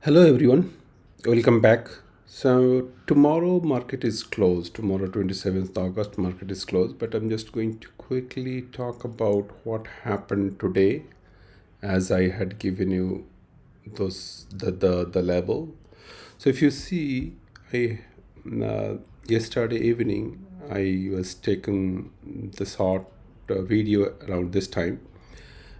Hello everyone, welcome back. So tomorrow market is closed. Tomorrow 27th August market is closed, but I'm just going to quickly talk about what happened today as I had given you the level. So if you see, I yesterday evening I was taking the short video around this time.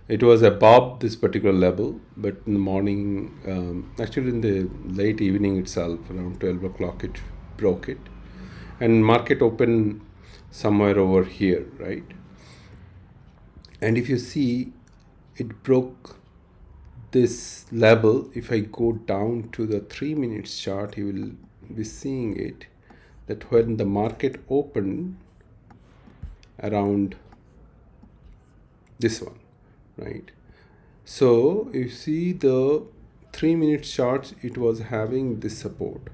It was above this particular level, but in the morning, actually in the late evening itself, around 12 o'clock, it broke it. And market opened somewhere over here, right? And if you see, it broke this level. If I go down to the 3 minutes chart, you will be seeing it, that when the market opened around this one, right? So you see the 3 minute charts, it was having this support.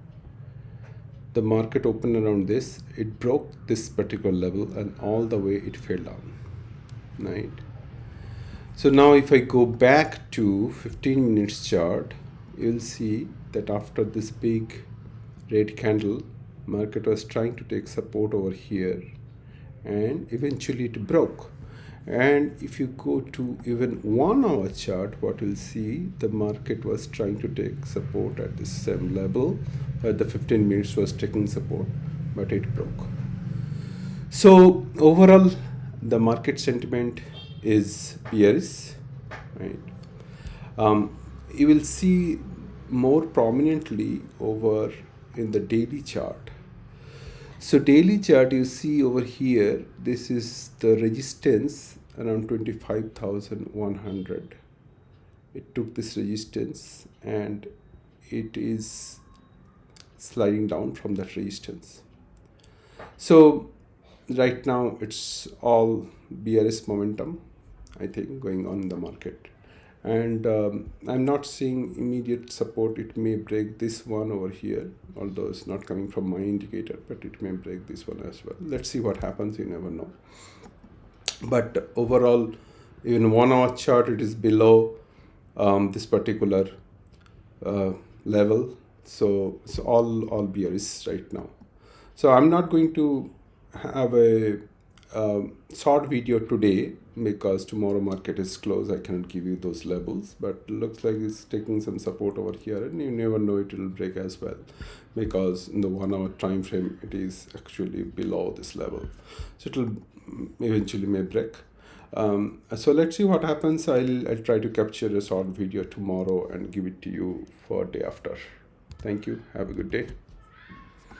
The market opened around this, it broke this particular level and all the way it fell down, right? So now if I go back to 15 minutes chart, you'll see that after this big red candle, market was trying to take support over here and eventually it broke. And if you go to even 1 hour chart, what you'll see, the market was trying to take support at the same level where the 15 minutes was taking support, but it broke. So overall, the market sentiment is bearish, right? You will see more prominently over in the daily chart. So daily chart, you see over here, this is the resistance around 25,100. It took this resistance and it is sliding down from that resistance. So right now it's all bearish momentum, I think, going on in the market. And I'm not seeing immediate support. It may break this one over here, although it's not coming from my indicator, but it may break this one as well. Let's see what happens, you never know. But overall, even 1 hour chart, it is below this particular level. So all bearish right now. So I'm not going to have a short video today because tomorrow market is closed. I cannot give you those levels, but looks like it's taking some support over here, and you never know, it will break as well, because in the 1 hour time frame it is actually below this level, so it will eventually may break. So let's see what happens. I'll try to capture a short video tomorrow and give it to you for day after. Thank you, have a good day.